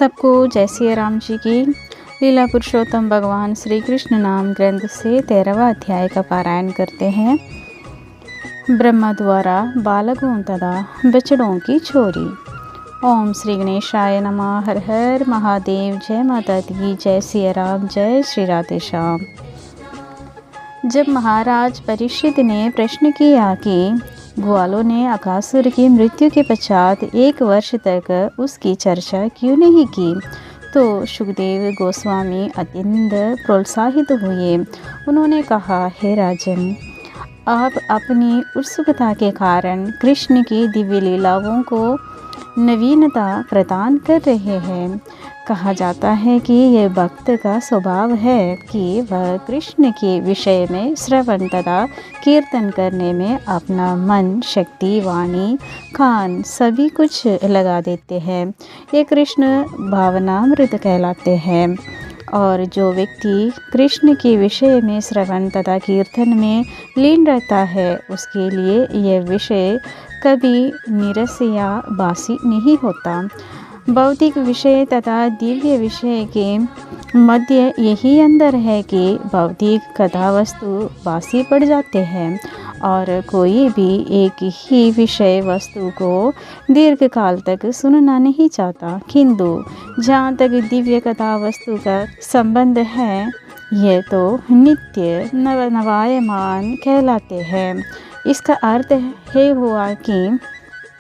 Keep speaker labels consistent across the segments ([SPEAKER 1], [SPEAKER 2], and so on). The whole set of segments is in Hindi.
[SPEAKER 1] सबको जय सिया राम जी की। लीला पुरुषोत्तम भगवान श्री कृष्ण नाम ग्रंथ से 13वां अध्याय का पारायण करते हैं। ब्रह्मा द्वारा बालकों तथा बछड़ों की चोरी। ओम श्री गणेशाय नमः। हर हर महादेव। जय माता दी। जय सिया राम। जय श्री राधे श्याम। जब महाराज परीक्षित ने प्रश्न किया कि ग्वालों ने अकासुर की मृत्यु के पश्चात 1 वर्ष तक उसकी चर्चा क्यों नहीं की, तो सुखदेव गोस्वामी अत्यंत प्रोत्साहित हुए। उन्होंने कहा, हे राजन, आप अपनी उत्सुकता के कारण कृष्ण की दिव्य लीलाओं को नवीनता प्रदान कर रहे हैं। कहा जाता है कि यह भक्त का स्वभाव है कि वह कृष्ण के विषय में श्रवण तथा कीर्तन करने में अपना मन, शक्ति, वाणी, कान सभी कुछ लगा देते हैं। ये कृष्ण भावनामृत कहलाते हैं। और जो व्यक्ति कृष्ण के विषय में श्रवण तथा कीर्तन में लीन रहता है, उसके लिए यह विषय कभी नीरस या बासी नहीं होता। भौतिक विषय तथा दिव्य विषय के मध्य यही अंतर है कि भौतिक कथा वस्तु बासी पड़ जाते हैं और कोई भी एक ही विषय वस्तु को दीर्घ काल तक सुनना नहीं चाहता। किंतु जहाँ तक दिव्य कथा वस्तु का संबंध है, यह तो नित्य नवायमान कहलाते हैं। इसका अर्थ है हुआ कि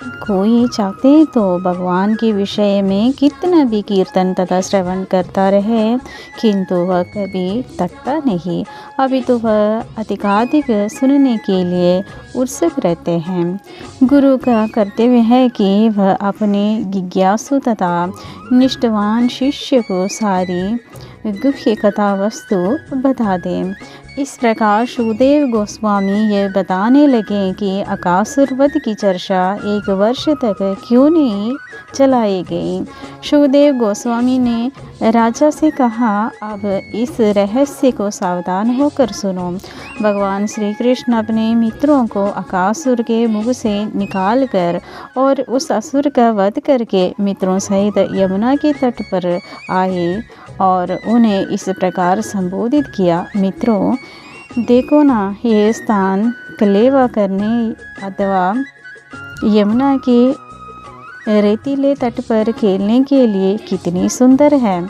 [SPEAKER 1] कोई चाहते तो भगवान के विषय में कितना भी कीर्तन तथा श्रवण करता रहे, किंतु वह कभी थकता नहीं। अभी तो वह अधिकाधिक सुनने के लिए उत्सुक रहते हैं। गुरु का कर्तव्य है कि वह अपने जिज्ञासु तथा निष्ठावान शिष्य को सारी गुह्य कथा वस्तु बता दें। इस प्रकार सुखदेव गोस्वामी यह बताने लगे कि अकासुर वध की चर्चा 1 वर्ष तक क्यों नहीं चलाई गई। सुखदेव गोस्वामी ने राजा से कहा, अब इस रहस्य को सावधान होकर सुनो। भगवान श्री कृष्ण अपने मित्रों को अकासुर के मुख से निकाल कर और उस असुर का वध करके मित्रों सहित यमुना के तट पर आए और उन्हें इस प्रकार संबोधित किया, मित्रों, देखो ना, ये स्थान कलेवा करने अथवा यमुना के रेतीले तट पर खेलने के लिए कितनी सुंदर है।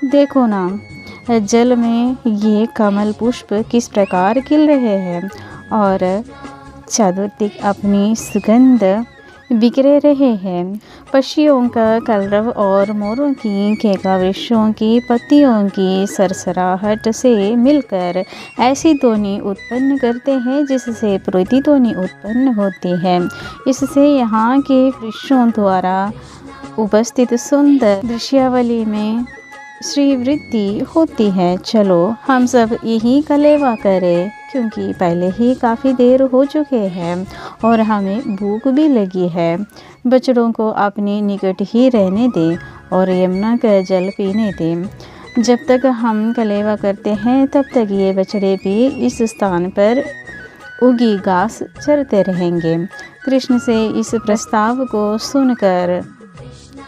[SPEAKER 1] देखो ना, जल में ये कमल पुष्प किस प्रकार खिल रहे हैं और चतुर्दिक अपनी सुगंध बिखरे रहे हैं। पक्षियों का कलरव और मोरों की केका वृक्षों की पत्तियों की सरसराहट से मिलकर ऐसी ध्वनि उत्पन्न करते हैं जिससे प्रतिध्वनि उत्पन्न होती है। इससे यहाँ के वृक्षों द्वारा उपस्थित सुंदर दृश्यावली में श्री वृद्धि होती है। चलो हम सब यही कलेवा करें, क्योंकि पहले ही काफ़ी देर हो चुके हैं और हमें भूख भी लगी है। बछड़ों को अपने निकट ही रहने दें और यमुना का जल पीने दें। जब तक हम कलेवा करते हैं, तब तक ये बछड़े भी इस स्थान पर उगी घास चरते रहेंगे। कृष्ण से इस प्रस्ताव को सुनकर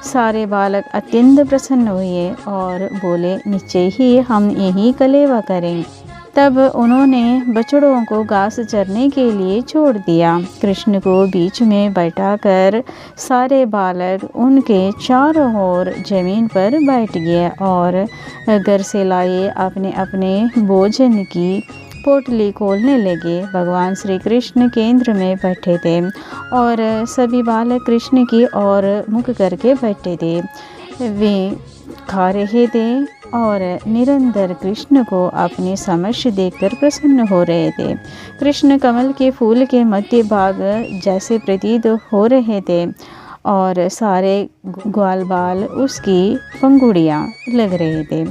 [SPEAKER 1] सारे बालक अत्यंत प्रसन्न हुए और बोले, निश्चय ही हम यही कलेवा करें। तब उन्होंने बछड़ों को घास चरने के लिए छोड़ दिया। कृष्ण को बीच में बैठाकर सारे बालक उनके चारों ओर जमीन पर बैठ गए और घर से लाए अपने अपने भोजन की पोटली खोलने लगे। भगवान श्री कृष्ण केंद्र में बैठे थे और सभी बालक कृष्ण की ओर मुख करके बैठे थे। वे खा रहे थे और निरंतर कृष्ण को अपने समक्ष देखकर प्रसन्न हो रहे थे। कृष्ण कमल के फूल के मध्य भाग जैसे प्रतीत हो रहे थे और सारे ग्वाल बाल उसकी पंखुड़ियाँ लग रहे थे।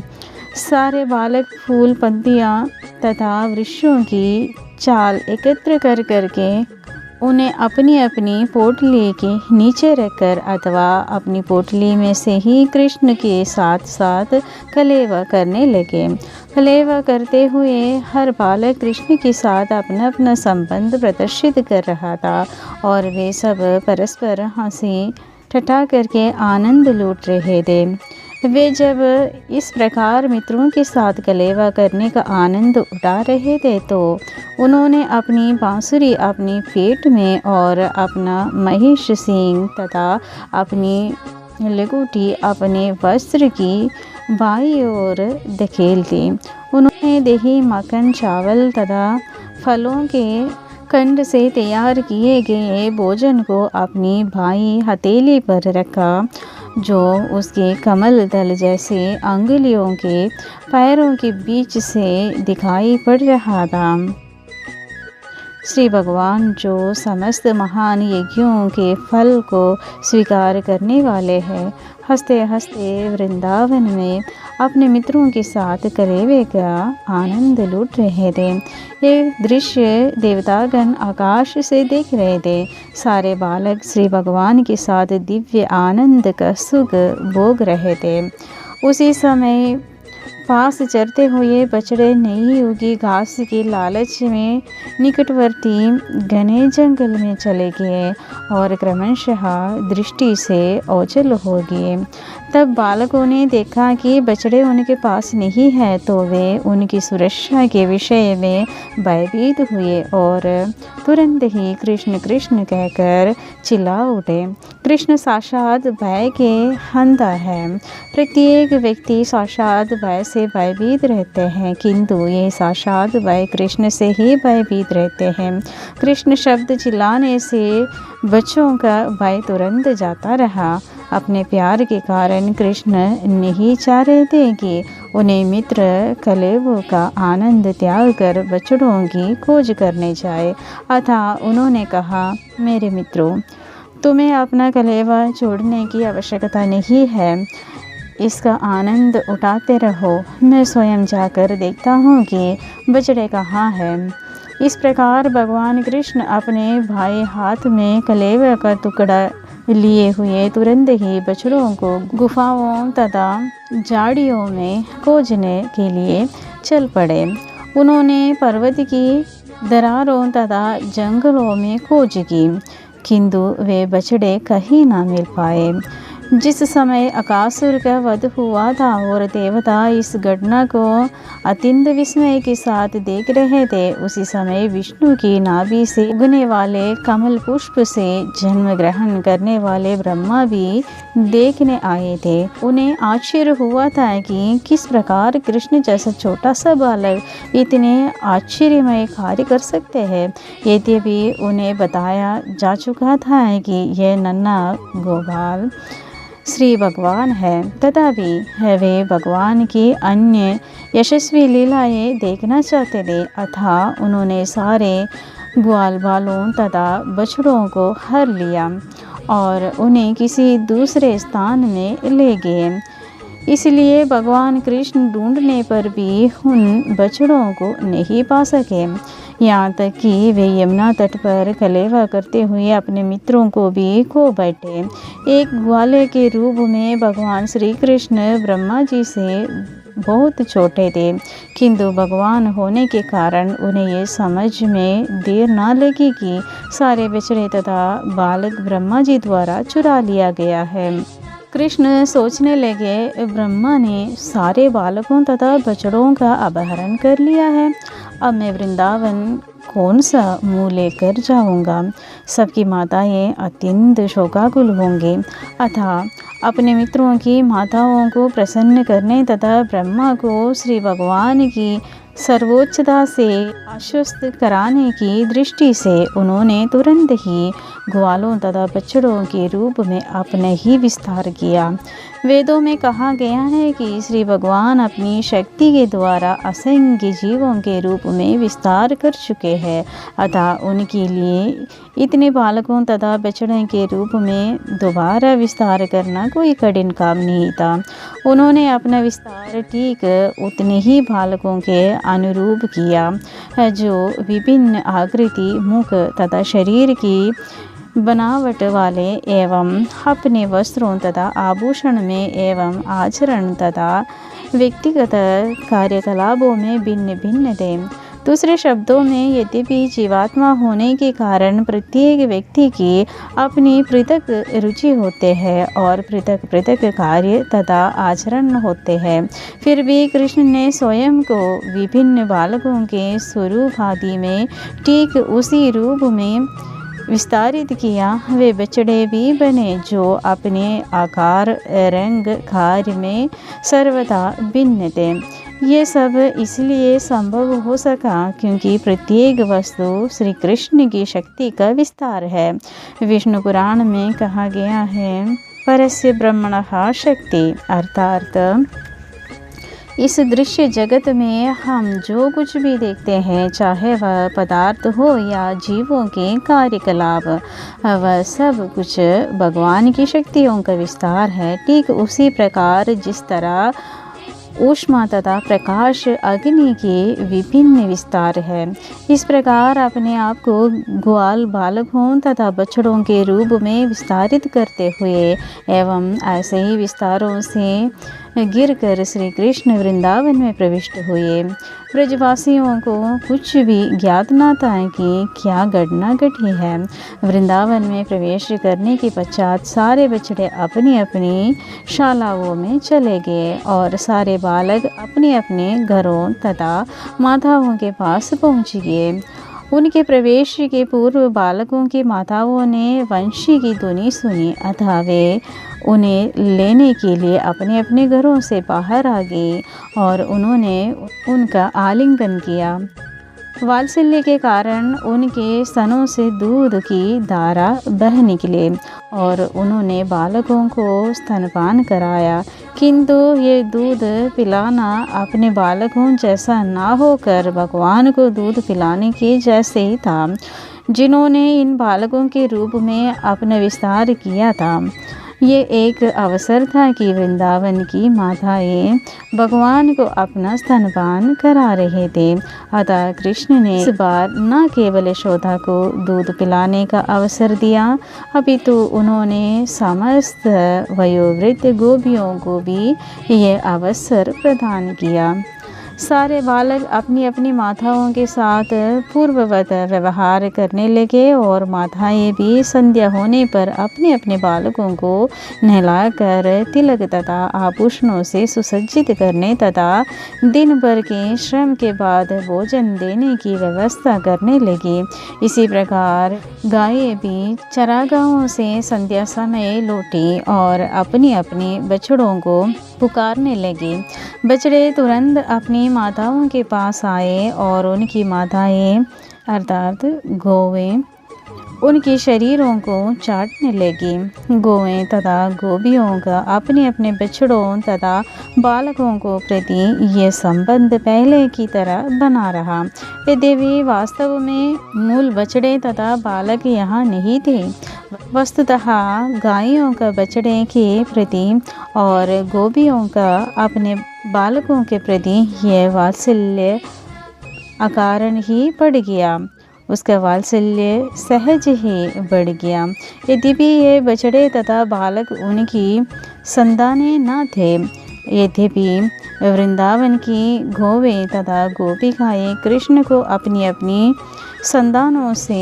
[SPEAKER 1] सारे बालक फूल, पत्तियाँ तथा वृक्षों की चाल एकत्र कर करके उन्हें अपनी अपनी पोटली के नीचे रखकर अथवा अपनी पोटली में से ही कृष्ण के साथ साथ कलेवा करने लगे। कलेवा करते हुए हर बालक कृष्ण के साथ अपना अपना संबंध प्रदर्शित कर रहा था और वे सब परस्पर हंसी ठट्ठा करके आनंद लूट रहे थे। वे जब इस प्रकार मित्रों के साथ कलेवा करने का आनंद उठा रहे थे तो उन्होंने अपनी बांसुरी अपनी पेट में और अपना महिष सिंह तथा अपनी लघुटी अपने वस्त्र की बाईं ओर धकेल दी। उन्होंने दही, मक्खन, चावल तथा फलों के खंड से तैयार किए गए भोजन को अपनी बाईं हथेली पर रखा, जो उसके कमल दल जैसे अंगुलियों के पैरों के बीच से दिखाई पड़ रहा था। श्री भगवान जो समस्त महान यज्ञों के फल को स्वीकार करने वाले हैं, हंसते हंसते वृंदावन में अपने मित्रों के साथ कलेवे का आनंद लूट रहे थे। ये दृश्य देवतागण आकाश से देख रहे थे। सारे बालक श्री भगवान के साथ दिव्य आनंद का सुख भोग रहे थे। उसी समय पास चरते हुए बछड़े नई उगी घास के लालच में निकटवर्ती घने जंगल में चले गए और क्रमशः दृष्टि से ओझल हो गए। तब बालकों ने देखा कि बछड़े उनके पास नहीं है, तो वे उनकी सुरक्षा के विषय में भयभीत हुए और तुरंत ही कृष्ण कृष्ण कहकर चिल्ला उठे। कृष्ण साक्षात भय के हंता है। प्रत्येक व्यक्ति साक्षात भय से भयभीत रहते हैं, किंतु ये साक्षात भय कृष्ण से ही भयभीत रहते हैं। कृष्ण शब्द चिल्लाने से बच्चों का भय तुरंत जाता रहा। अपने प्यार के कारण कृष्ण नहीं चाह रहे थे कि उन्हें मित्र कलेवों का आनंद त्याग कर बछड़ों की खोज करने जाए। अतः उन्होंने कहा, मेरे मित्रों, तुम्हें अपना कलेवा छोड़ने की आवश्यकता नहीं है। इसका आनंद उठाते रहो। मैं स्वयं जाकर देखता हूँ कि बछड़े कहाँ हैं। इस प्रकार भगवान कृष्ण अपने भाई हाथ में कलेवे का टुकड़ा लिए हुए तुरंत ही बछड़ों को गुफाओं तथा झाड़ियों में खोजने के लिए चल पड़े। उन्होंने पर्वत की दरारों तथा जंगलों में खोज की, किंतु वे बछड़े कहीं ना मिल पाए। जिस समय अकासुर का वध हुआ था और देवता इस घटना को अत्यंत विस्मय के साथ देख रहे थे, उसी समय विष्णु की नाभि से उगने वाले कमल पुष्प से जन्म ग्रहण करने वाले ब्रह्मा भी देखने आए थे। उन्हें आश्चर्य हुआ था कि किस प्रकार कृष्ण जैसा छोटा सा बालक इतने आश्चर्यमय कार्य कर सकते हैं। यद्यपि उन्हें बताया जा चुका था कि यह नन्हा गोपाल श्री भगवान है, तथापि वे भगवान की अन्य यशस्वी लीलाएं देखना चाहते थे। अतः उन्होंने सारे ग्वाल बालों तथा बछड़ों को हर लिया और उन्हें किसी दूसरे स्थान में ले गए। इसलिए भगवान कृष्ण ढूंढने पर भी उन बछड़ों को नहीं पा सके। यहाँ तक कि वे यमुना तट पर कलेवा करते हुए अपने मित्रों को भी खो बैठे। एक ग्वाले के रूप में भगवान श्री कृष्ण ब्रह्मा जी से बहुत छोटे थे, किंतु भगवान होने के कारण उन्हें ये समझ में देर ना लगी कि सारे बछड़े तथा बालक ब्रह्मा जी द्वारा चुरा लिया गया है। कृष्ण सोचने लगे, ब्रह्मा ने सारे बालकों तथा बछड़ों का अपहरण कर लिया है। अब मैं वृंदावन कौन सा मुँह लेकर जाऊंगा। सबकी माताएं अत्यंत शोकाकुल होंगी। अतः अपने मित्रों की माताओं को प्रसन्न करने तथा ब्रह्मा को श्री भगवान की सर्वोच्चता से आश्वस्त कराने की दृष्टि से उन्होंने तुरंत ही ग्वालों तथा बछड़ों के रूप में अपने ही विस्तार किया। वेदों में कहा गया है कि श्री भगवान अपनी शक्ति के द्वारा असंख्य जीवों के रूप में विस्तार कर चुके हैं। अतः उनके लिए इतने बालकों तथा बछड़ों के रूप में दोबारा विस्तार करना कोई कठिन काम नहीं था। उन्होंने अपना विस्तार ठीक उतने ही बालकों के अनुरूप किया, जो विभिन्न आकृति, मुख तथा शरीर की बनावट वाले एवं अपने वस्त्रों तथा आभूषण में एवं आचरण तथा व्यक्तिगत कार्यकलापों में भिन्न भिन्न थे। दूसरे शब्दों में, यद्यपि जीवात्मा होने के कारण प्रत्येक व्यक्ति की अपनी पृथक रुचि होते हैं और पृथक पृथक कार्य तथा आचरण होते हैं, फिर भी कृष्ण ने स्वयं को विभिन्न बालकों के स्वरूप आदि में ठीक उसी रूप में विस्तारित किया। वे बछड़े भी बने जो अपने आकार, रंग, कार्य में सर्वथा भिन्न थे। ये सब इसलिए संभव हो सका क्योंकि प्रत्येक वस्तु श्री कृष्ण की शक्ति का विस्तार है। विष्णु पुराण में कहा गया है, परस्य ब्रह्मणः शक्ति, अर्थात इस दृश्य जगत में हम जो कुछ भी देखते हैं, चाहे वह पदार्थ हो या जीवों के कार्यकलाप, वह सब कुछ भगवान की शक्तियों का विस्तार है। ठीक उसी प्रकार जिस तरह ऊष्मा तथा प्रकाश अग्नि के विभिन्न विस्तार है, इस प्रकार अपने आप को ग्वाल बालकों तथा बछड़ों के रूप में विस्तारित करते हुए एवं ऐसे ही विस्तारों से गिरकर श्री कृष्ण वृंदावन में प्रविष्ट हुए। ब्रजवासियों को कुछ भी ज्ञात न था कि क्या घटना घटी है। वृंदावन में प्रवेश करने के पश्चात सारे बछड़े अपनी अपनी शालाओं में चले गए और सारे बालक अपने अपने घरों तथा माताओं के पास पहुँच गए। उनके प्रवेश के पूर्व बालकों की माताओं ने वंशी की ध्वनि सुनी, अतः वे उन्हें लेने के लिए अपने अपने घरों से बाहर आ गए और उन्होंने उनका आलिंगन किया। वात्सल्य के कारण उनके स्तनों से दूध की धारा बह निकले और उन्होंने बालकों को स्तनपान कराया, किंतु ये दूध पिलाना अपने बालकों जैसा ना होकर भगवान को दूध पिलाने के जैसे ही था, जिन्होंने इन बालकों के रूप में अपना विस्तार किया था। ये एक अवसर था कि वृंदावन की माताएं भगवान को अपना स्तनपान करा रहे थे, अतः कृष्ण ने इस बार न केवल यशोदा को दूध पिलाने का अवसर दिया, अपितु उन्होंने समस्त वयोवृद्ध गोपियों को भी ये अवसर प्रदान किया। सारे बालक अपनी अपनी माताओं के साथ पूर्ववत व्यवहार करने लगे और माताएं भी संध्या होने पर अपने अपने बालकों को नहलाकर तिलक तथा आभूषणों से सुसज्जित करने तथा दिन भर के श्रम के बाद भोजन देने की व्यवस्था करने लगी। इसी प्रकार गायें भी चरागाहों से संध्या समय लौटी और अपनी अपनी बछड़ों को पुकारने लगी। बछड़े तुरंत अपनी माताओं के पास आए और उनकी माताएं अर्थात गौवें उनके शरीरों को चाटने लगी। गौएं तथा गोपियों का अपने अपने बछड़ों तथा बालकों को प्रति ये संबंध पहले की तरह बना रहा। यद्यपि वास्तव में मूल बछड़े तथा बालक यहाँ नहीं थे। वस्तुतः गायों का बछड़े के प्रति और गोपियों का अपने बालकों के प्रति यह वात्सल्य अकारण ही बढ़ गया। उसका वात्सल्य सहज ही बढ़ गया। यद्यपि ये बछड़े तथा बालक उनकी संतानें न थे, यद्यपि वृंदावन की गौवें तथा गोपिकाएं कृष्ण को अपनी अपनी संतानों से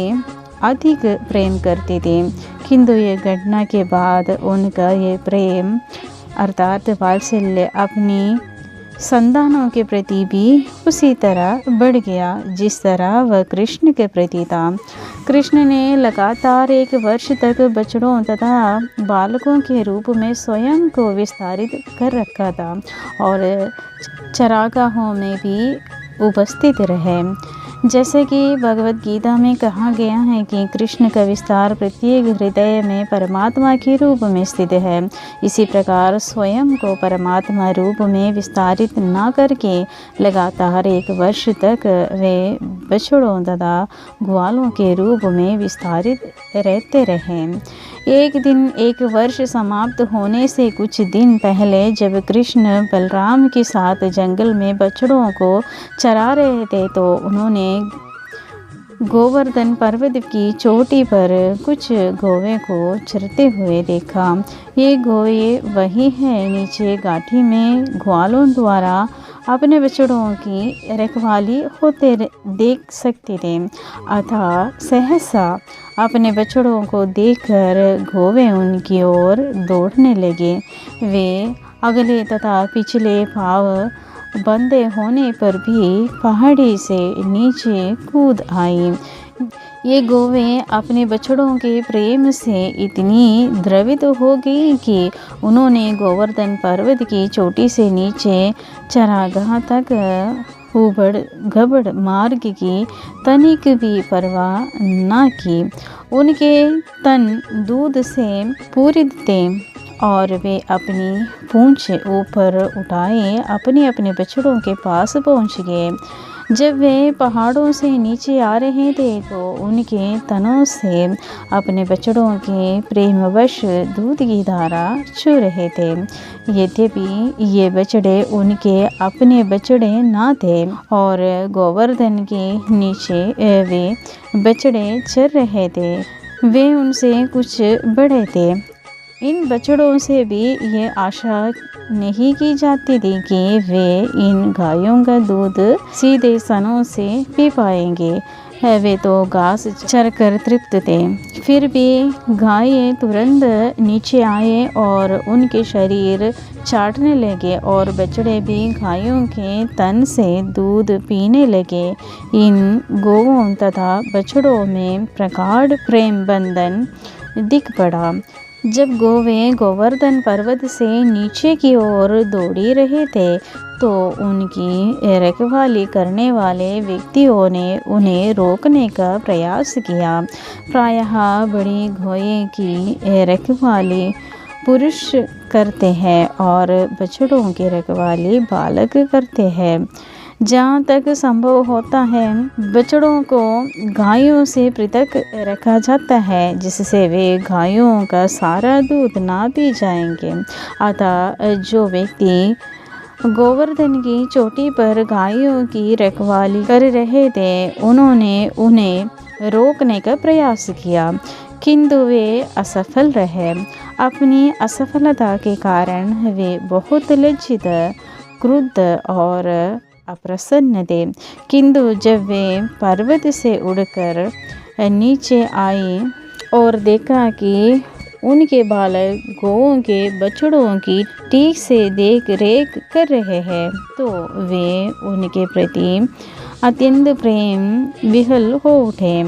[SPEAKER 1] अधिक प्रेम करते थे, किंतु ये घटना के बाद उनका ये प्रेम अर्थात वात्सल्य अपनी संतानों के प्रति भी उसी तरह बढ़ गया जिस तरह वह कृष्ण के प्रति था। कृष्ण ने लगातार 1 वर्ष तक बछड़ों तथा बालकों के रूप में स्वयं को विस्तारित कर रखा था और चरागाहों में भी उपस्थित रहे। जैसे कि भगवत गीता में कहा गया है कि कृष्ण का विस्तार प्रत्येक हृदय में परमात्मा के रूप में स्थित है, इसी प्रकार स्वयं को परमात्मा रूप में विस्तारित न करके लगातार 1 वर्ष तक वे बछड़ों तथा ग्वालों के रूप में विस्तारित रहते रहे। एक दिन 1 वर्ष समाप्त होने से कुछ दिन पहले जब कृष्ण बलराम के साथ जंगल में बछड़ों को चरा रहे थे, तो उन्होंने गोवर्धन पर्वत की चोटी पर कुछ गौवें को चरते हुए देखा। ये गौवें वही हैं नीचे घाटी में ग्वालों द्वारा अपने बछड़ों की रखवाली होते देख सकते थे। अतः सहसा अपने बछड़ों को देखकर गौवे उनकी ओर दौड़ने लगे। वे अगले तथा पिछले पाँव बंधे होने पर भी पहाड़ी से नीचे कूद आई। ये गौवें अपने बछड़ों के प्रेम से इतनी द्रवित हो गई कि उन्होंने गोवर्धन पर्वत की चोटी से नीचे चरागाह तक उबड़ गबड़ मार्ग की तनिक भी परवाह न की। उनके तन दूध से पूरित थे और वे अपनी पूंछ ऊपर उठाए अपने अपने बछड़ों के पास पहुंच गए। जब वे पहाड़ों से नीचे आ रहे थे तो उनके तनों से अपने बछड़ों के प्रेमवश दूध की धारा छू रहे थे। यद्यपि ये बछड़े उनके अपने बछड़े न थे और गोवर्धन के नीचे वे बछड़े चर रहे थे, वे उनसे कुछ बड़े थे। इन बछड़ों से भी ये आशा नहीं की जाती थी कि वे इन गायों का दूध सीधे सनों से पी पाएंगे। वे तो घास चरकर तृप्त थे। फिर भी गायें तुरंत नीचे आए और उनके शरीर चाटने लगे और बछड़े भी गायों के तन से दूध पीने लगे। इन गौओं तथा बछड़ों में प्रगाढ़ प्रेम बंधन दिख पड़ा। जब गौवें गोवर्धन पर्वत से नीचे की ओर दौड़ी रहे थे तो उनकी रखवाली करने वाले व्यक्तियों ने उन्हें रोकने का प्रयास किया। प्रायः बड़ी गौएं की रखवाली पुरुष करते हैं और बछड़ों की रखवाली बालक करते हैं। जहाँ तक संभव होता है बछड़ों को गायों से पृथक रखा जाता है जिससे वे गायों का सारा दूध ना पी जाएंगे। अतः जो व्यक्ति गोवर्धन की चोटी पर गायों की रखवाली कर रहे थे उन्होंने उन्हें रोकने का प्रयास किया, किंतु वे असफल रहे। अपनी असफलता के कारण वे बहुत लज्जित, क्रुद्ध और अप्रसन्न थे। किंतु जब वे पर्वत से उड़कर नीचे आए और देखा कि उनके बालक गौओं के बछड़ों की ठीक से देख रेख कर रहे हैं तो वे उनके प्रति अत्यंत प्रेम विह्वल हो उठे।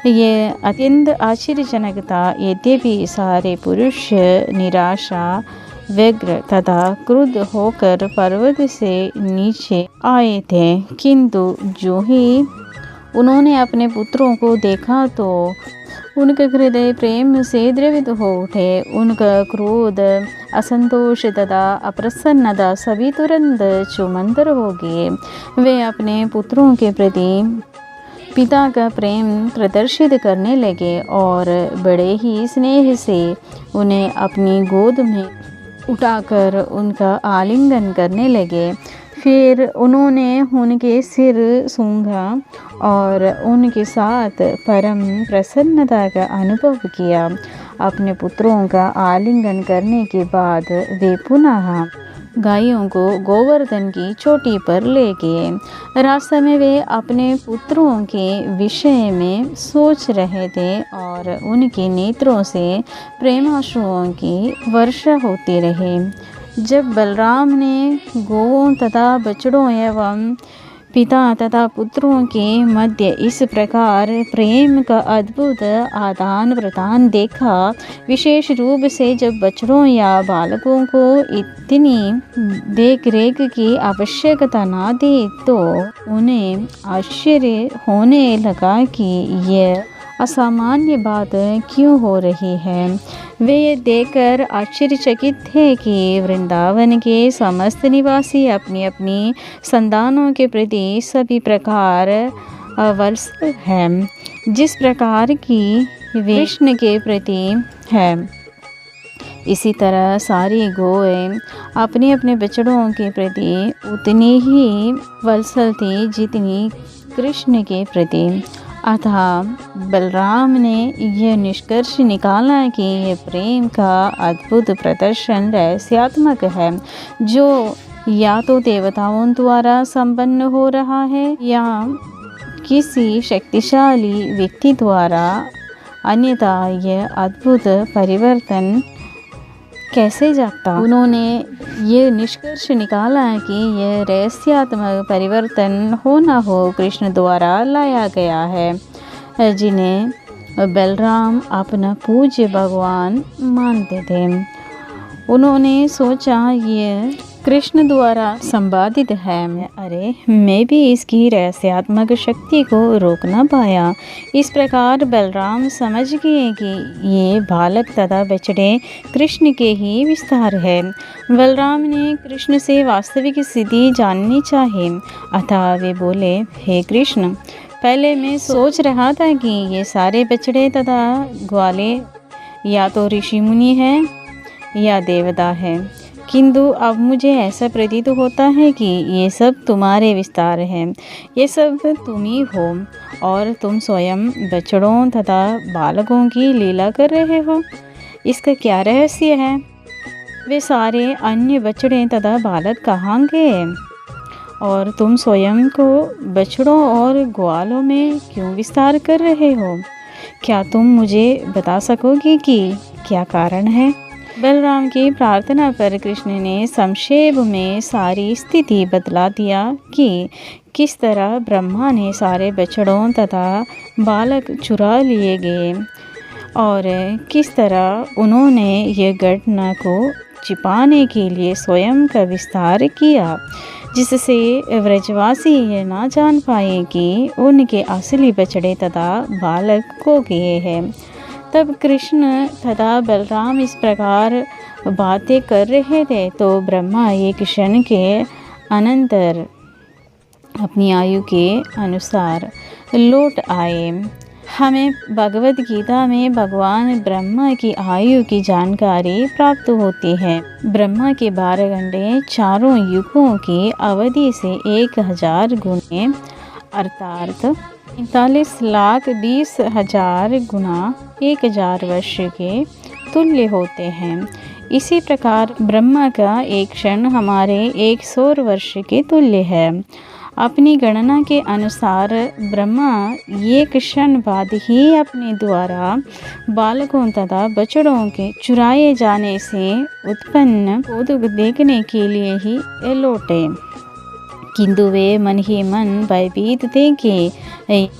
[SPEAKER 1] ये अत्यंत आश्चर्यजनक था। यद्यपि सारे पुरुष निराशा, व्यग्र तथा क्रुद्ध होकर पर्वत से नीचे आए थे, किंतु जो ही उन्होंने अपने पुत्रों को देखा तो उनका हृदय प्रेम से द्रवित हो उठे। उनका क्रोध, असंतोष तथा अप्रसन्नता सभी तुरंत चुमंतर हो गए। वे अपने पुत्रों के प्रति पिता का प्रेम प्रदर्शित करने लगे और बड़े ही स्नेह से उन्हें अपनी गोद में उठाकर उनका आलिंगन करने लगे। फिर उन्होंने उनके सिर सूंघा और उनके साथ परम प्रसन्नता का अनुभव किया। अपने पुत्रों का आलिंगन करने के बाद वे पुनः गायों को गोवर्धन की चोटी पर ले गए। रास्ते में वे अपने पुत्रों के विषय में सोच रहे थे और उनके नेत्रों से प्रेमाश्रुओं की वर्षा होती रही। जब बलराम ने गौओं तथा बछड़ों एवं पिता तथा पुत्रों के मध्य इस प्रकार प्रेम का अद्भुत आदान प्रदान देखा, विशेष रूप से जब बछड़ों या बालकों को इतनी देख रेख की आवश्यकता न थी, तो उन्हें आश्चर्य होने लगा कि यह असामान्य बात क्यों हो रही है। वे ये देखकर आश्चर्यचकित थे कि वृंदावन के समस्त निवासी अपनी अपनी संतानों के प्रति सभी प्रकार अवसर हैं, जिस प्रकार की वे कृष्ण के प्रति है। इसी तरह सारी गौएं अपने अपने बछड़ों के प्रति उतनी ही वत्सल थी जितनी कृष्ण के प्रति। अतः बलराम ने यह निष्कर्ष निकाला कि यह प्रेम का अद्भुत प्रदर्शन रहस्यात्मक है, जो या तो देवताओं द्वारा संपन्न हो रहा है या किसी शक्तिशाली व्यक्ति द्वारा, अन्यथा यह अद्भुत परिवर्तन कैसे जागता। उन्होंने ये निष्कर्ष निकाला कि यह रहस्यात्मक परिवर्तन हो न हो कृष्ण द्वारा लाया गया है, जिन्हें बलराम अपना पूज्य भगवान मानते थे। उन्होंने सोचा ये कृष्ण द्वारा संपादित है। अरे मैं भी इसकी रहस्यात्मक शक्ति को रोक न पाया। इस प्रकार बलराम समझ गए कि ये बालक तथा बछड़े कृष्ण के ही विस्तार है। बलराम ने कृष्ण से वास्तविक स्थिति जाननी चाहिए, अतः वे बोले, हे कृष्ण, पहले मैं सोच रहा था कि ये सारे बछड़े तथा ग्वाले या तो ऋषि मुनि हैं या देवता है, किंतु अब मुझे ऐसा प्रतीत होता है कि ये सब तुम्हारे विस्तार हैं। ये सब तुम ही हो और तुम स्वयं बछड़ों तथा बालकों की लीला कर रहे हो। इसका क्या रहस्य है? वे सारे अन्य बछड़े तथा बालक कहाँ गए और तुम स्वयं को बछड़ों और ग्वालों में क्यों विस्तार कर रहे हो? क्या तुम मुझे बता सकोगे कि क्या कारण है? बलराम की प्रार्थना पर कृष्ण ने संक्षेप में सारी स्थिति बतला दिया कि किस तरह ब्रह्मा ने सारे बछड़ों तथा बालक चुरा लिए गए और किस तरह उन्होंने यह घटना को छिपाने के लिए स्वयं का विस्तार किया, जिससे व्रजवासी ये ना जान पाए कि उनके असली बछड़े तथा बालक खो गए हैं। तब कृष्ण तथा बलराम इस प्रकार बातें कर रहे थे तो ब्रह्मा एक क्षण के अनंतर अपनी आयु के अनुसार लौट आए। हमें भगवद गीता में भगवान ब्रह्मा की आयु की जानकारी प्राप्त होती है। ब्रह्मा के 12 घंटे चारों युगों की अवधि से 1000 गुणे अर्थात 45,20,000 गुना 1000 वर्ष के तुल्य होते हैं। इसी प्रकार ब्रह्मा का एक क्षण हमारे 100 वर्ष के तुल्य है। अपनी गणना के अनुसार ब्रह्मा एक क्षण बाद ही अपने द्वारा बालकों तथा बछड़ों के चुराए जाने से उत्पन्न कौतुक देखने के लिए ही लौटे, किंतु वे मन ही मन भयभीत थे कि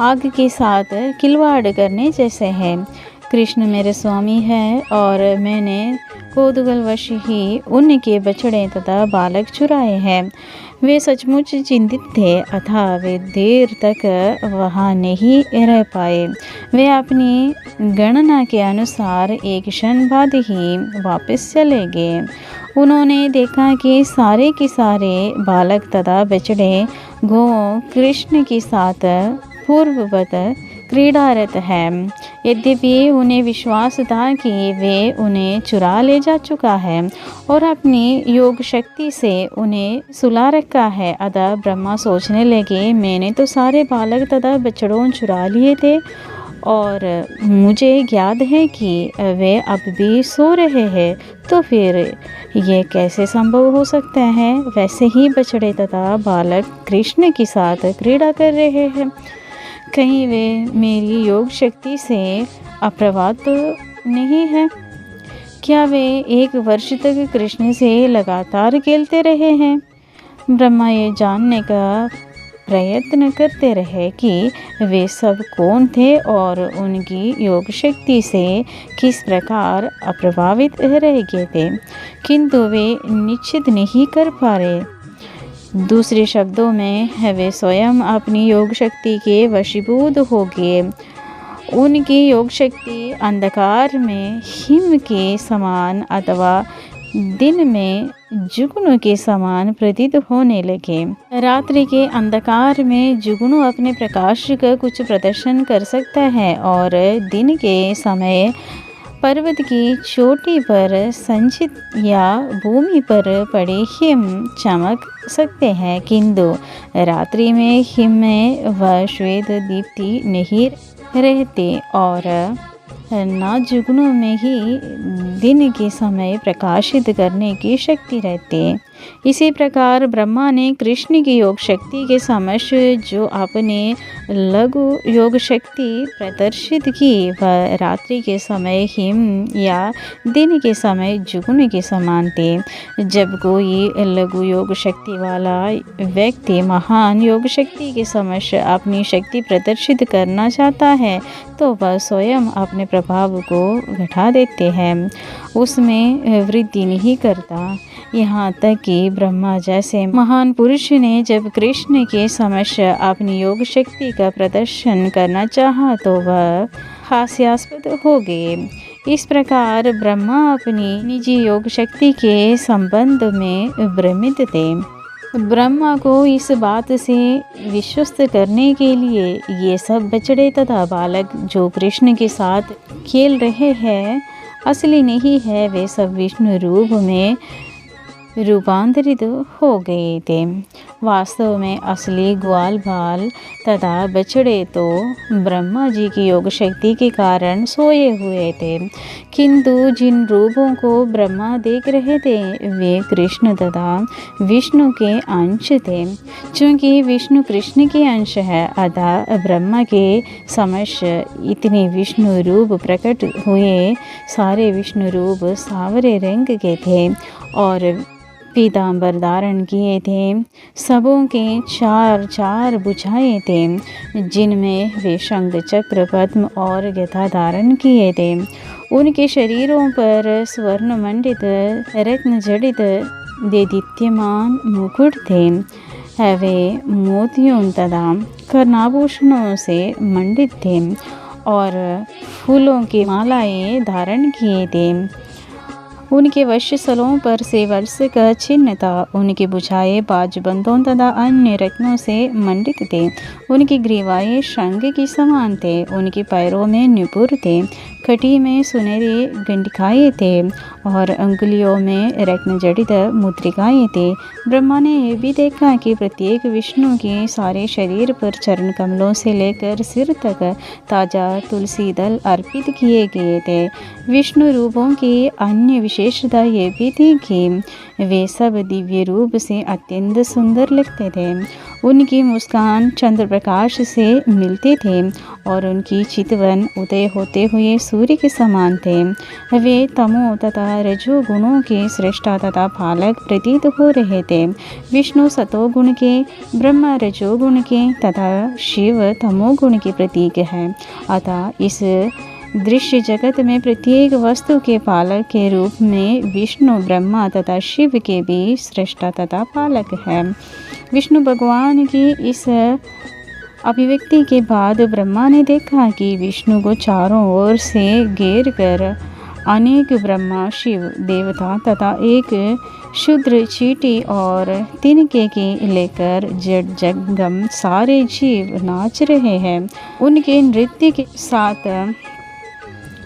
[SPEAKER 1] आग के साथ खिलवाड़ करने जैसे है। कृष्ण मेरे स्वामी है और मैंने कौतूहलवश ही उनके बछड़े तथा बालक चुराए हैं। वे सचमुच चिंतित थे, अतः वे देर तक वहाँ नहीं रह पाए। वे अपनी गणना के अनुसार एक क्षण बाद ही वापस चले गए। उन्होंने देखा कि सारे के सारे बालक तथा बछड़े गौ कृष्ण के साथ पूर्ववत क्रीड़ारत है। यद्यपि उन्हें विश्वास था कि वे उन्हें चुरा ले जा चुका है और अपनी योग शक्ति से उन्हें सुला रखा है, अतः ब्रह्मा सोचने लगे, मैंने तो सारे बालक तथा बछड़ों चुरा लिए थे और मुझे याद है कि वे अब भी सो रहे हैं, तो फिर ये कैसे संभव हो सकता है? वैसे ही बछड़े तथा बालक कृष्ण के साथ क्रीड़ा कर रहे हैं। कहीं वे मेरी योग शक्ति से अप्रभावित तो नहीं है? क्या वे 1 वर्ष तक कृष्ण से लगातार खेलते रहे हैं? ब्रह्मा ये जानने का प्रयत्न करते रहे कि वे सब कौन थे और उनकी योग शक्ति से किस प्रकार अप्रभावित रह गए थे, किंतु वे निश्चित नहीं कर पा रहे। दूसरे शब्दों में वे स्वयं अपनी योग शक्ति के वशीभूत हो गए। उनकी योग शक्ति अंधकार में हिम के समान अथवा दिन में जुगनू के समान प्रतीत होने लगे। रात्रि के अंधकार में जुगनू अपने प्रकाश का कुछ प्रदर्शन कर सकता है और दिन के समय पर्वत की चोटी पर संचित या भूमि पर पड़े हिम चमक सकते हैं, किंतु रात्रि में हिम में वह श्वेत दीप्ति नहीं रहते और नाजुगनों में ही दिन के समय प्रकाशित करने की शक्ति रहती है। इसी प्रकार ब्रह्मा ने कृष्ण की योग शक्ति के समक्ष जो अपने लघु योग शक्ति प्रदर्शित की वह रात्रि के समय हिम या दिन के समय जुगनू के समान थे। जब कोई लघु योग शक्ति वाला व्यक्ति महान योग शक्ति के समक्ष अपनी शक्ति प्रदर्शित करना चाहता है तो वह स्वयं अपने प्रभाव को घटा देते हैं, उसमें वृद्धि नहीं करता। यहाँ तक कि ब्रह्मा जैसे महान पुरुष ने जब कृष्ण के समक्ष अपनी योग शक्ति का प्रदर्शन करना चाहा तो वह हास्यास्पद हो गए। इस प्रकार ब्रह्मा अपनी निजी योग शक्ति के संबंध में भ्रमित थे। ब्रह्मा को इस बात से विश्वस्त करने के लिए ये सब बछड़े तथा बालक जो कृष्ण के साथ खेल रहे हैं असली नहीं है, वे सब विष्णु रूप में रूपांतरित हो गए थे। वास्तव में असली ग्वाल बाल तथा बछड़े तो ब्रह्मा जी की योग शक्ति के कारण सोए हुए थे, किंतु जिन रूपों को ब्रह्मा देख रहे थे वे कृष्ण तथा विष्णु के अंश थे। चूँकि विष्णु कृष्ण के अंश है, अतः ब्रह्मा के समक्ष इतने विष्णु रूप प्रकट हुए। सारे विष्णु रूप सावरे रंग के थे और पीतांबर धारण किए थे। सबों के चार चार भुजाएं थे, जिनमें वे शंख चक्र पद्म और गदा धारण किए थे। उनके शरीरों पर स्वर्ण मंडित रत्न जड़ित देदीप्यमान मुकुट थे। वे मोतियों तथा कर्णाभूषणों से मंडित थे और फूलों की मालाएं धारण किए थे। उनके वक्षस्थलों पर से वर्ष का चिन्ह था। उनकी भुजाएं बाजबंदों तथा अन्य रत्नों से मंडित थे। उनकी ग्रीवाएं शंख की समान थे। उनके पैरों में नुपुर थे, कटी में सुनहरी गंडिकाएँ थे और अंगुलियों में रत्न जड़ित मुद्रिकाएँ थे। ब्रह्मा ने यह भी देखा कि प्रत्येक विष्णु के सारे शरीर पर चरण कमलों से लेकर सिर तक ताजा तुलसी दल अर्पित किए गए थे। विष्णु रूपों की अन्य विशेषता ये भी थी कि वे सब दिव्य रूप से अत्यंत सुंदर लगते थे। उनकी मुस्कान चंद्र प्रकाश से मिलते थे और उनकी चितवन उदय होते हुए सूर्य के समान थे। वे तमो तथा रजो गुणों के सृष्टा तथा पालक प्रतीत हो रहे थे। विष्णु सतोगुण के, ब्रह्मा रजोगुण के तथा शिव तमोगुण के प्रतीक है। अतः इस दृश्य जगत में प्रत्येक वस्तु के पालक के रूप में विष्णु ब्रह्मा तथा शिव के भी सृष्टा तथा पालक है। विष्णु भगवान की इस अभिव्यक्ति के बाद ब्रह्मा ने देखा कि विष्णु को चारों ओर से घेर कर अनेक ब्रह्मा शिव देवता तथा एक शूद्र चींटी और तिनके के लेकर जड़ जंगम सारे जीव नाच रहे हैं। उनके नृत्य के साथ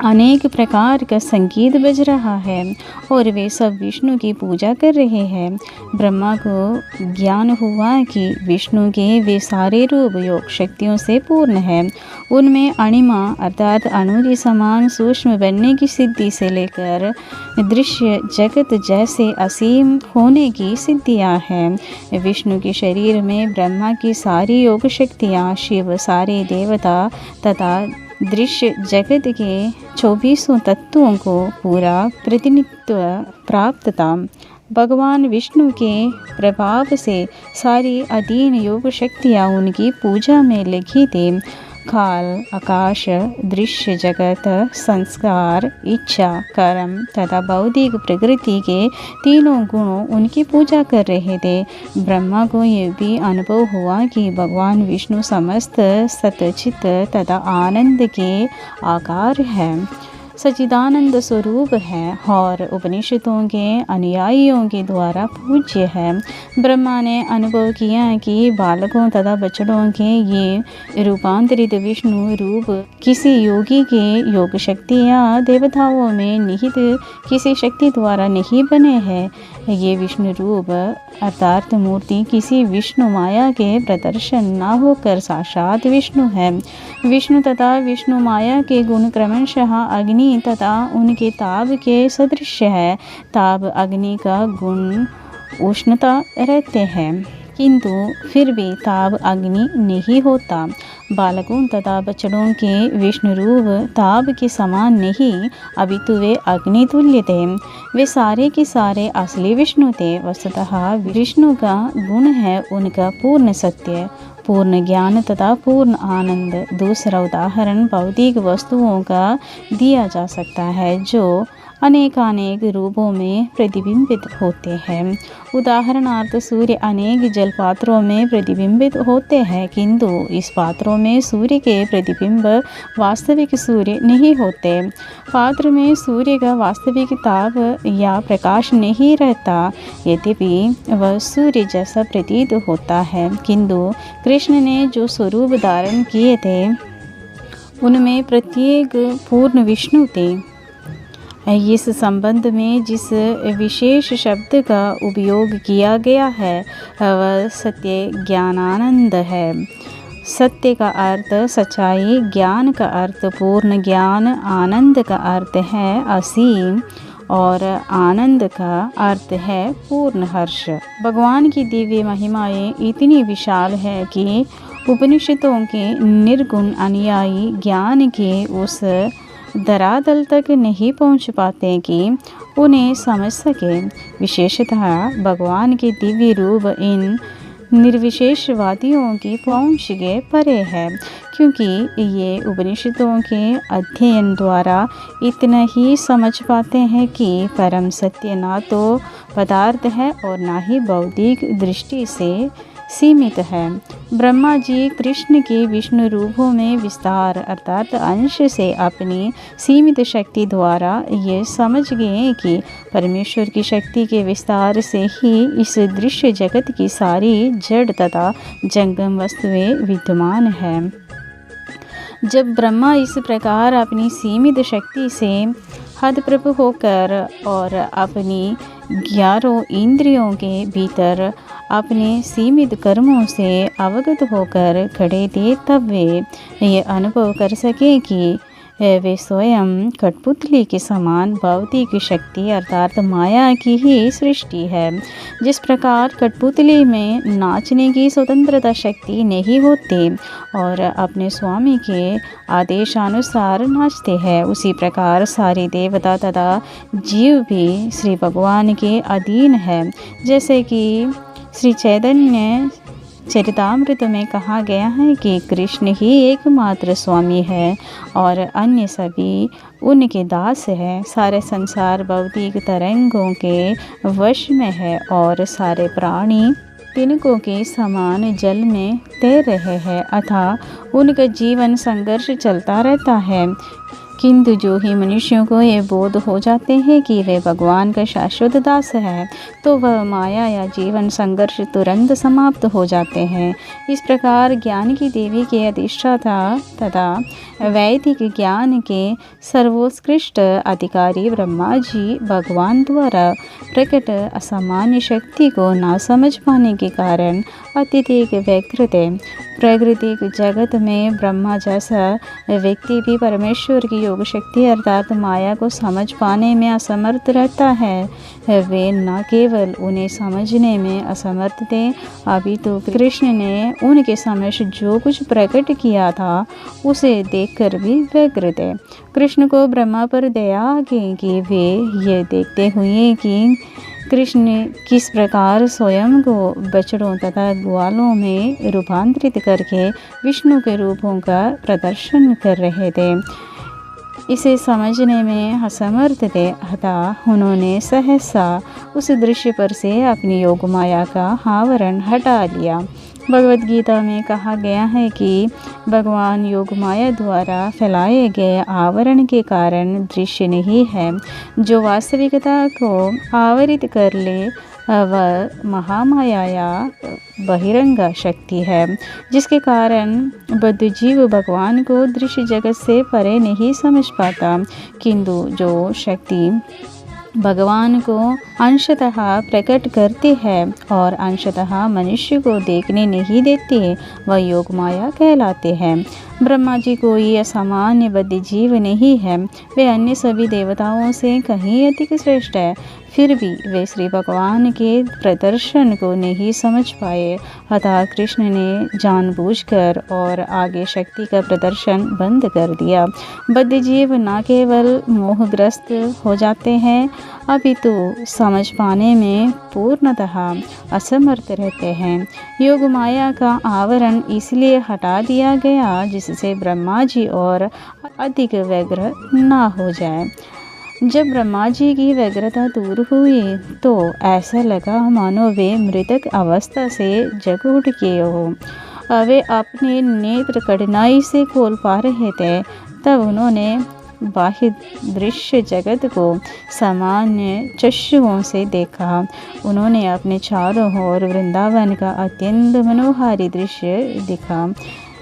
[SPEAKER 1] अनेक प्रकार का संगीत बज रहा है और वे सब विष्णु की पूजा कर रहे हैं। ब्रह्मा को ज्ञान हुआ कि विष्णु के वे सारे रूप योग शक्तियों से पूर्ण हैं। उनमें अणिमा अर्थात अणु के समान सूक्ष्म बनने की सिद्धि से लेकर दृश्य जगत जैसे असीम होने की सिद्धियां हैं। विष्णु के शरीर में ब्रह्मा की सारी योग शक्तियाँ, शिव सारे देवता तथा दृश्य जगत के 24 तत्वों को पूरा प्रतिनिधित्व प्राप्त था। भगवान विष्णु के प्रभाव से सारी अधीन योग शक्तियाँ उनकी पूजा में लगी थी। काल, आकाश, दृश्य जगत, संस्कार, इच्छा, कर्म तथा भौतिक प्रकृति के तीनों गुणों उनकी पूजा कर रहे थे। ब्रह्मा को यह भी अनुभव हुआ कि भगवान विष्णु समस्त सतचित तथा आनंद के आकार है। सच्चिदानंद स्वरूप है और उपनिषदों के अनुयायियों के द्वारा पूज्य है। ब्रह्मा ने अनुभव किया कि बालकों तथा बछड़ों के ये रूपांतरित विष्णु रूप किसी योगी के योग शक्ति या देवताओं में निहित किसी शक्ति द्वारा नहीं बने हैं। ये विष्णु रूप अर्थात मूर्ति किसी विष्णु माया के प्रदर्शन न होकर साक्षात विष्णु है। विष्णु तथा विष्णु माया के गुण क्रमशः अग्नि तथा उनके ताप के सदृश है। ताप अग्नि का गुण उष्णता रहते हैं, किंतु फिर भी ताप अग्नि नहीं होता। बालकों तथा बछड़ों के विष्णु रूप ताप के समान नहीं, अपितु वे अग्नि तुल्य थे। वे सारे के सारे असली विष्णु थे। वस्तुतः विष्णु का गुण है उनका पूर्ण सत्य, पूर्ण ज्ञान तथा पूर्ण आनंद। दूसरा उदाहरण भौतिक वस्तुओं का दिया जा सकता है जो अनेकानेक रूपों में प्रतिबिंबित होते हैं। उदाहरणार्थ सूर्य अनेक जल पात्रों में प्रतिबिंबित होते हैं, किंतु इस पात्रों में सूर्य के प्रतिबिंब वास्तविक सूर्य नहीं होते। पात्र में सूर्य का वास्तविक ताप या प्रकाश नहीं रहता, यद्यपि वह सूर्य जैसा प्रतीत होता है। किंतु कृष्ण ने जो स्वरूप धारण किए थे उनमें प्रत्येक पूर्ण विष्णु थे। इस संबंध में जिस विशेष शब्द का उपयोग किया गया है वह सत्य ज्ञानानंद है। सत्य का अर्थ सच्चाई, ज्ञान का अर्थ पूर्ण ज्ञान, आनंद का अर्थ है असीम और आनंद का अर्थ है पूर्ण हर्ष। भगवान की दिव्य महिमाएं इतनी विशाल है कि उपनिषदों के निर्गुण अनुयायी ज्ञान के उस धरातल तक नहीं पहुंच पाते कि उन्हें समझ सके। विशेषतः भगवान के दिव्य रूप इन निर्विशेषवादियों की पहुंच के परे है, क्योंकि ये उपनिषदों के अध्ययन द्वारा इतना ही समझ पाते हैं कि परम सत्य ना तो पदार्थ है और ना ही भौतिक दृष्टि से सीमित है। ब्रह्मा जी कृष्ण के विष्णु रूपों में विस्तार अर्थात अंश से अपनी सीमित शक्ति द्वारा ये समझ गए कि परमेश्वर की शक्ति के विस्तार से ही इस दृश्य जगत की सारी जड़ तथा जंगम वस्तुएं विद्यमान हैं। जब ब्रह्मा इस प्रकार अपनी सीमित शक्ति से हतप्रभ होकर और अपनी 11 इंद्रियों के भीतर अपने सीमित कर्मों से अवगत होकर खड़े थे, तब वे ये अनुभव कर सके कि वे स्वयं कठपुतली के समान भौतिक शक्ति अर्थात माया की ही सृष्टि है। जिस प्रकार कठपुतली में नाचने की स्वतंत्रता शक्ति नहीं होती और अपने स्वामी के आदेशानुसार नाचते हैं, उसी प्रकार सारे देवता तथा जीव भी श्री भगवान के अधीन है। जैसे कि श्री चैतन्य चरितामृत में कहा गया है कि कृष्ण ही एकमात्र स्वामी है और अन्य सभी उनके दास है। सारे संसार भौतिक तरंगों के वश में है और सारे प्राणी तिनकों के समान जल में तैर रहे हैं, अतः उनका जीवन संघर्ष चलता रहता है। किंतु जो ही मनुष्यों को ये बोध हो जाते हैं कि वे भगवान का शाश्वत दास है, तो वह माया या जीवन संघर्ष तुरंत समाप्त हो जाते हैं। इस प्रकार ज्ञान की देवी के अधिष्ठाता तथा वैदिक ज्ञान के सर्वोत्कृष्ट अधिकारी ब्रह्मा जी भगवान द्वारा प्रकट असामान्य शक्ति को ना समझ पाने के कारण अत्यधिक व्यग्र थे। प्राकृतिक जगत में ब्रह्मा जैसा व्यक्ति भी परमेश्वर की योग शक्ति अर्थात माया को समझ पाने में असमर्थ रहता है। वे न केवल उन्हें समझने में असमर्थ थे, अपितु कृष्ण ने उनके समक्ष जो कुछ प्रकट किया था उसे देखकर भी व्यग्र थे। कृष्ण को ब्रह्मा पर दया आ गई कि वे ये देखते हुए कि कृष्ण किस प्रकार स्वयं को बछड़ों तथा ग्वालों में रूपांतरित करके विष्णु के रूपों का प्रदर्शन कर रहे थे, इसे समझने में असमर्थ थे। अतः उन्होंने सहसा उस दृश्य पर से अपनी योग माया का आवरण हटा लिया। भगवत गीता में कहा गया है कि भगवान योग माया द्वारा फैलाए गए आवरण के कारण दृश्य नहीं है। जो वास्तविकता को आवरित कर ले वह महामाया या बहिरंग शक्ति है, जिसके कारण बद्ध जीव भगवान को दृश्य जगत से परे नहीं समझ पाता। किंतु जो शक्ति भगवान को अंशतः प्रकट करती है और अंशतः मनुष्य को देखने नहीं देती, वह योग माया कहलाते हैं। ब्रह्मा जी कोई असामान्य बद्ध जीव नहीं है, वे अन्य सभी देवताओं से कहीं अधिक श्रेष्ठ है। फिर भी वे श्री भगवान के प्रदर्शन को नहीं समझ पाए, अतः कृष्ण ने जानबूझकर और आगे शक्ति का प्रदर्शन बंद कर दिया। बद्ध जीव न केवल मोहग्रस्त हो जाते हैं, अपितु समझ पाने में पूर्णतः असमर्थ रहते हैं। योग माया का आवरण इसलिए हटा दिया गया जिससे ब्रह्मा जी और अधिक व्यग्र ना हो जाए। जब ब्रह्मा जी की व्यग्रता दूर हुई तो ऐसा लगा मानो वे मृतक अवस्था से जग उठ गए हो। वे अपने नेत्र कठिनाई से खोल पा रहे थे। तब उन्होंने बाह्य दृश्य जगत को सामान्य चक्षुओं से देखा। उन्होंने अपने चारों ओर वृंदावन का अत्यंत मनोहारी दृश्य दिखा,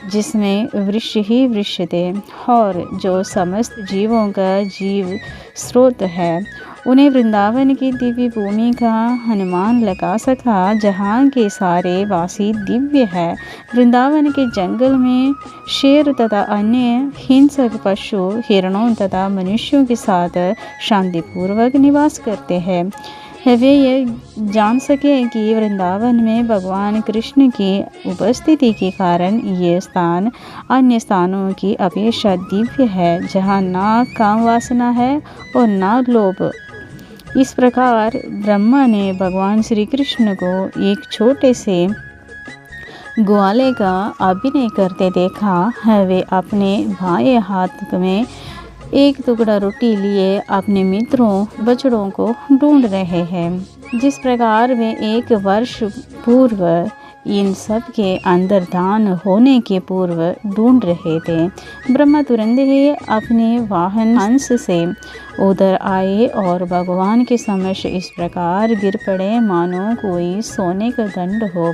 [SPEAKER 1] जिसमें वृक्ष ही वृक्ष थे और जो समस्त जीवों का जीव स्रोत है। उन्हें वृंदावन की दिव्य भूमि का अनुमान लगा सका, जहाँ के सारे वासी दिव्य है। वृंदावन के जंगल में शेर तथा अन्य हिंसक पशु हिरणों तथा मनुष्यों के साथ शांतिपूर्वक निवास करते हैं। वे ये जान सके कि वृंदावन में भगवान कृष्ण की उपस्थिति के कारण ये स्थान अन्य स्थानों की अपेक्षा दिव्य है, जहाँ ना काम वासना है और ना लोभ। इस प्रकार ब्रह्मा ने भगवान श्री कृष्ण को एक छोटे से ग्वाले का अभिनय करते देखा। वे अपने बाएं हाथ में एक टुकड़ा रोटी लिए अपने मित्रों बछड़ों को ढूंढ रहे हैं। जिस प्रकार वे एक वर्ष पूर्व इन सब के अंदर दान होने के पूर्व ढूंढ रहे थे, ब्रह्मा तुरंत ही अपने वाहन हंस से उधर आए और भगवान के समक्ष इस प्रकार गिर पड़े मानो कोई सोने का दंड हो।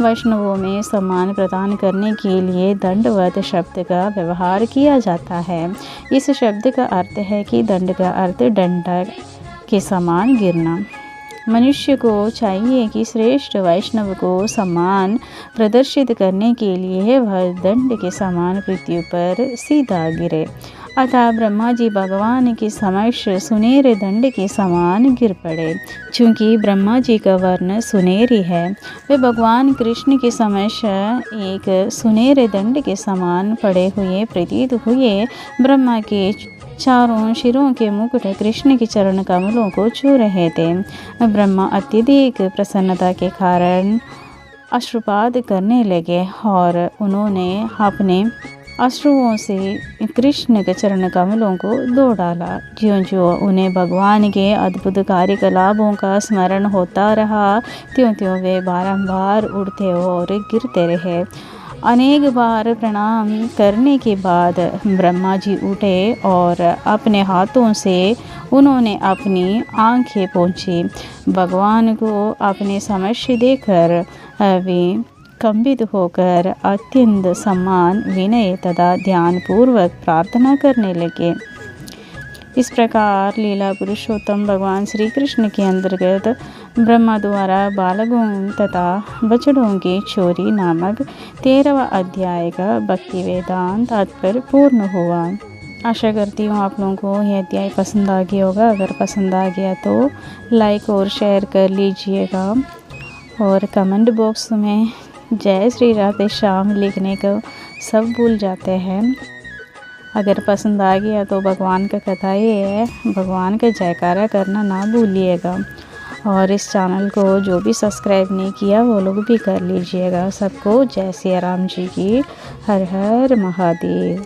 [SPEAKER 1] वैष्णवों में सम्मान प्रदान करने के लिए दंडवत शब्द का व्यवहार किया जाता है। इस शब्द का अर्थ है कि दंड का अर्थ डंडा के समान गिरना। मनुष्य को चाहिए कि श्रेष्ठ वैष्णव को सम्मान प्रदर्शित करने के लिए वह दंड के समान पृथ्वी पर सीधा गिरे। अतः ब्रह्मा जी भगवान के समक्ष सुनहरे दंड के समान गिर पड़े। चूँकि ब्रह्मा जी का वर्ण सुनहरी है, वे भगवान कृष्ण के समक्ष एक सुनहरे दंड के समान पड़े हुए प्रतीत हुए। ब्रह्मा के चारों शिरों के मुकुट कृष्ण के चरण कमलों को छू रहे थे। ब्रह्मा अत्यधिक प्रसन्नता के कारण अश्रुपात करने लगे और उन्होंने अपने अश्रुओं से कृष्ण के चरण कमलों को धो डाला। ज्यों ज्यों उन्हें भगवान के अद्भुत कार्यकलापों का स्मरण होता रहा, त्यों त्यों वे बारंबार उड़ते और गिरते रहे। अनेक बार प्रणाम करने के बाद ब्रह्मा जी उठे और अपने हाथों से उन्होंने अपनी आंखें पोंछी। भगवान को अपने समक्ष देखकर वे कंपित होकर अत्यंत सम्मान, विनय तथा ध्यानपूर्वक प्रार्थना करने लगे। इस प्रकार लीला पुरुषोत्तम भगवान श्री कृष्ण के अंतर्गत ब्रह्मा द्वारा बालकों तथा बछड़ों की चोरी नामक 13वां अध्याय का भक्ति वेदांत तात्पर्य पूर्ण हुआ। आशा करती हूँ आप लोगों को यह अध्याय पसंद आ गया होगा। अगर पसंद आ गया तो लाइक और शेयर कर लीजिएगा और कमेंट बॉक्स में जय श्री राधे श्याम लिखने को सब भूल जाते हैं। अगर पसंद आ गया तो भगवान का कथा ये है, भगवान का जयकारा करना ना भूलिएगा। और इस चैनल को जो भी सब्सक्राइब नहीं किया वो लोग भी कर लीजिएगा। सबको जय सिया राम जी की हर हर महादेव।